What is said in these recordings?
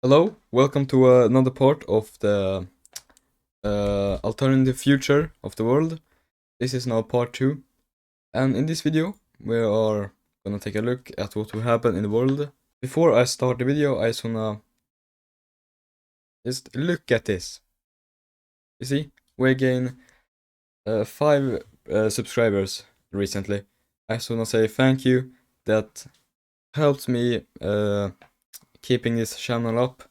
Hello, welcome to another part of the alternative future of the world. This is now part 2, and in this video we are gonna take a look at what will happen in the world. Before I start the video, I just wanna look at this. You see, we gained 5 subscribers recently. I just wanna say thank you. That helps me keeping this channel up.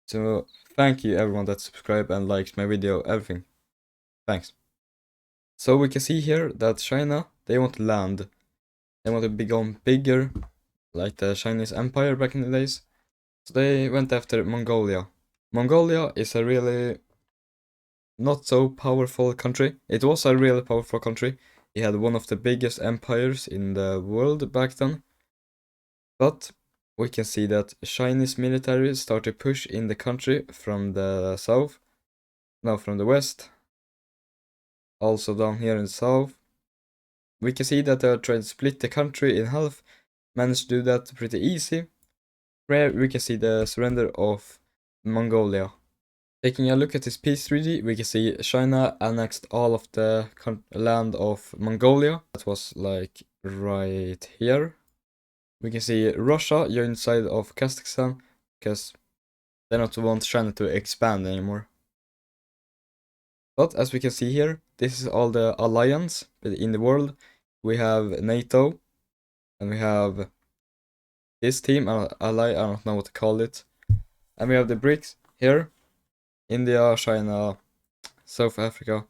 So thank you everyone that subscribed and liked my video, everything. Thanks. So we can see here that China, they want land. They want to become bigger, like the Chinese Empire back in the days. So they went after Mongolia. Mongolia is a really not so powerful country. It was a really powerful country. It had one of the biggest empires in the world back then. But we can see that Chinese military started to push in the country from the south, now from the west, also down here in the south. We can see that they are trying to split the country in half, managed to do that pretty easy. Here we can see the surrender of Mongolia. Taking a look at this peace treaty, we can see China annexed all of the land of Mongolia. That was like right here. We can see Russia joined side of Kazakhstan because they don't want China to expand anymore. But as we can see here, this is all the alliance in the world. We have NATO, and we have this team, ally, I don't know what to call it. And we have the BRICS here. India, China, South Africa,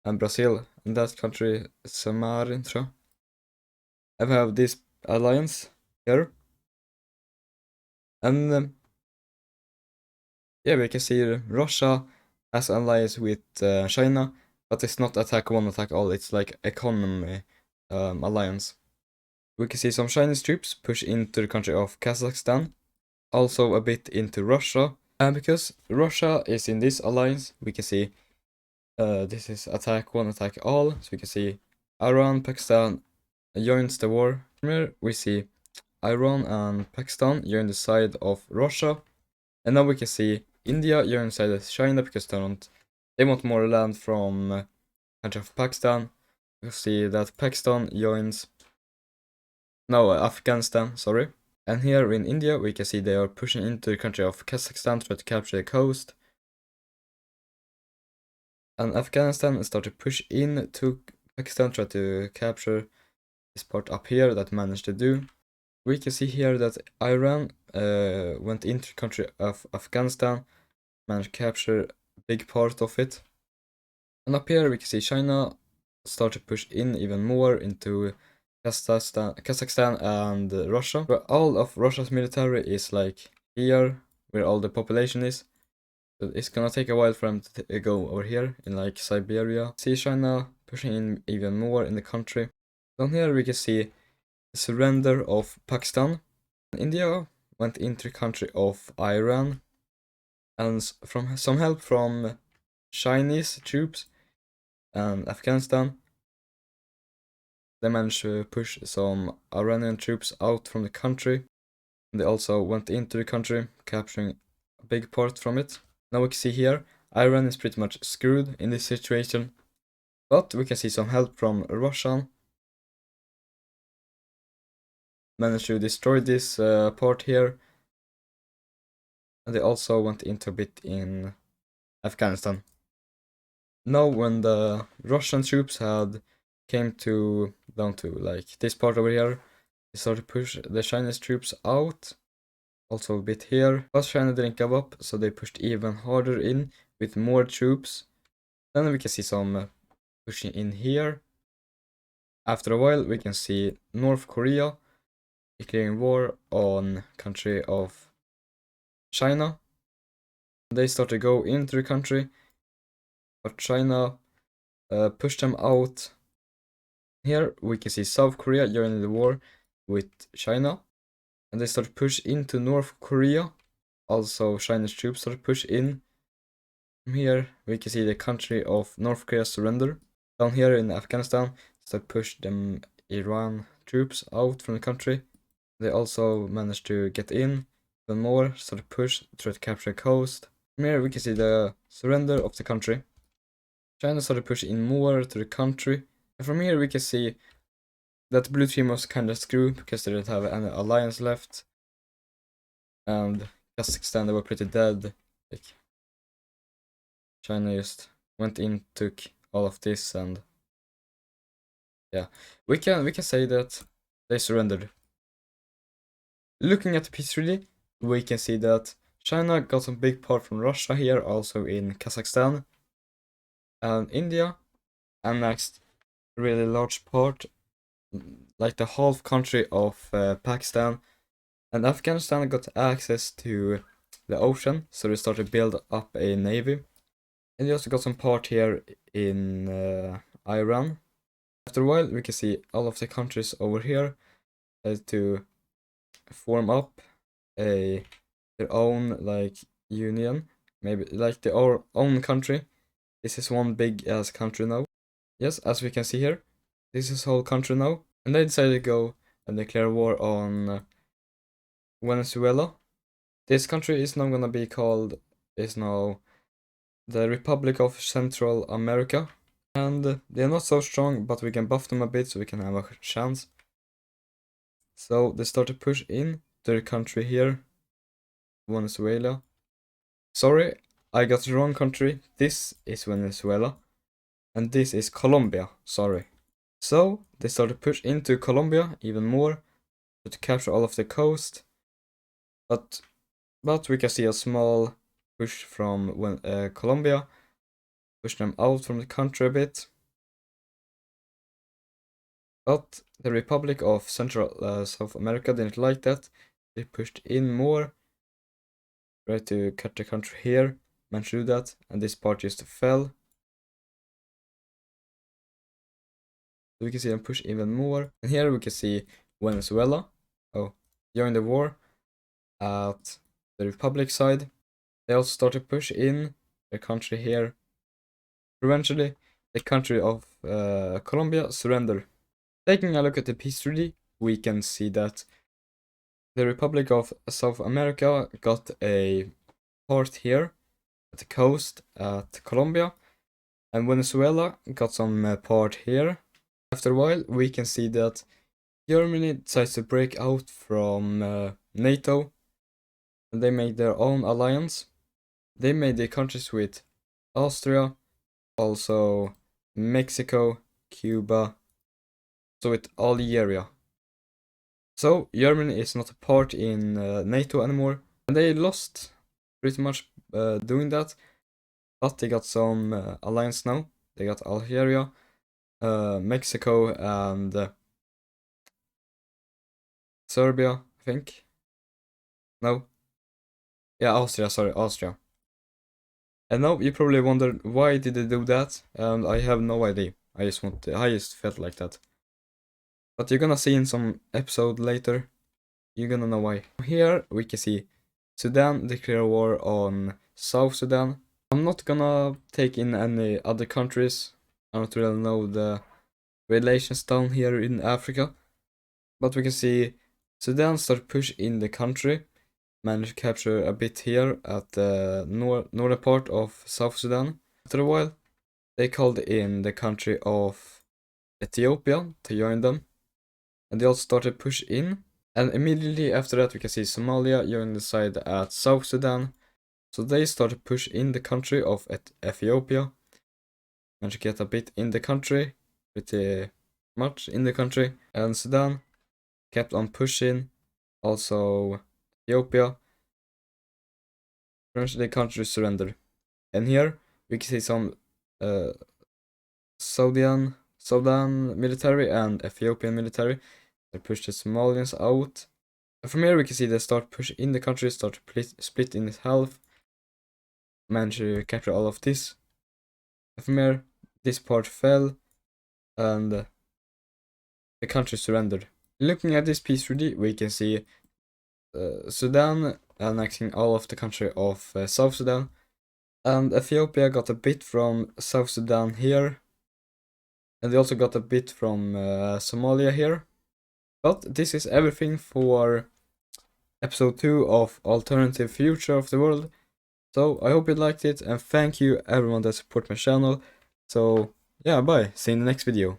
and Brazil. And that country, Samarin. And we have this alliance here. And yeah, we can see Russia has an alliance with China, but it's not attack one, attack all. It's like economy alliance. We can see some Chinese troops push into the country of Kazakhstan, also a bit into Russia. And because Russia is in this alliance, we can see this is attack one, attack all. So we can see Iran, Pakistan joins the war. Here we see Iran and Pakistan join the side of Russia. And now we can see India join the side of China because they want more land from country of Pakistan. We see that Pakistan joins Afghanistan, sorry. And here in India, we can see they are pushing into the country of Kazakhstan to try to capture the coast. And Afghanistan start to push in to Pakistan, try to capture this part up here that managed to do. We can see here that Iran went into the country of Afghanistan, managed to capture a big part of it. And up here we can see China start to push in even more into Kazakhstan and Russia. But all of Russia's military is like here, where all the population is. So it's gonna take a while for them to go over here in like Siberia. See China pushing in even more in the country. Down here we can see the surrender of Pakistan. India went into the country of Iran, and from some help from Chinese troops and Afghanistan, they managed to push some Iranian troops out from the country. They also went into the country, capturing a big part from it. Now we can see here, Iran is pretty much screwed in this situation. But we can see some help from Russia. Managed to destroy this part here. And they also went into a bit in Afghanistan. Now when the Russian troops came down to like this part over here, they started to push the Chinese troops out. Also a bit here, but China didn't give up, so they pushed even harder in with more troops. Then we can see some pushing in here. After a while, we can see North Korea declaring war on country of China. They start to go into the country, but China pushed them out. Here we can see South Korea joining the war with China, and they start to push into North Korea. Also, Chinese troops start to push in. From here we can see the country of North Korea surrender. Down here in Afghanistan, start push them Iran troops out from the country. They also managed to get in. even more, started push, try to capture a coast. From here we can see the surrender of the country. China started pushing in more to the country. And from here we can see that blue team was kinda screwed because they didn't have any alliance left. And Kazakhstan, they were pretty dead. Like, China just went in, took all of this, and yeah, we can say that they surrendered. Looking at the peace treaty, we can see that China got some big part from Russia here, also in Kazakhstan, and India annexed a really large part, like the half country of Pakistan, and Afghanistan got access to the ocean, so they started to build up a navy. And they also got some part here in Iran. After a while, we can see all of the countries over here to form up their own like union, maybe like their own country. This is one big ass country now. Yes, as we can see here, this is whole country now. And they decided to go and declare war on Venezuela. This country is now gonna be called, is now the Republic of Central America. And they're not so strong, but we can buff them a bit so we can have a chance. So they start to push in to the country here, Venezuela. Sorry, I got the wrong country. This is Venezuela. And this is Colombia, sorry. So they start to push into Colombia even more to capture all of the coast. But we can see a small push from Colombia, push them out from the country a bit. But the Republic of Central South America didn't like that. They pushed in more, tried to cut the country here, managed to do that, and this part just fell. So we can see them push even more. And here we can see Venezuela, join the war at the Republic side. They also start to push in the country here. Eventually, the country of Colombia surrendered. Taking a look at the peace treaty, we can see that the Republic of South America got a part here at the coast at Colombia, and Venezuela got some part here. After a while, we can see that Germany decides to break out from NATO, and they made their own alliance. They made the countries with Austria, also Mexico, Cuba, so with Algeria. So Germany is not a part in NATO anymore, and they lost pretty much doing that, but they got some alliance now. They got Algeria, Mexico, and Serbia, I think. No. Yeah, Austria, sorry, Austria. And now you probably wonder why did they do that, and I have no idea. I just felt like that. But you're gonna see in some episode later, you're gonna know why. Here we can see Sudan declare war on South Sudan. I'm not gonna take in any other countries. I don't really know the relations down here in Africa. But we can see Sudan start push in the country. Managed to capture a bit here at the northern part of South Sudan. After a while, they called in the country of Ethiopia to join them. And they also started push in. And immediately after that, we can see Somalia join the side at South Sudan. So they started push in the country of Ethiopia. Managed to get a bit in the country, pretty much in the country. And Sudan kept on pushing. Also Ethiopia. Eventually the country surrendered. And here we can see some Sudan military and Ethiopian military. They push the Somalians out. And from here we can see they start pushing in the country, start to split in half. Manage to capture all of this. And from here, this part fell, and the country surrendered. Looking at this peace treaty, we can see Sudan annexing all of the country of South Sudan, and Ethiopia got a bit from South Sudan here, and they also got a bit from Somalia here. But this is everything for episode 2 of Alternative Future of the World. So I hope you liked it, and thank you everyone that support my channel. So yeah, bye, see you in the next video.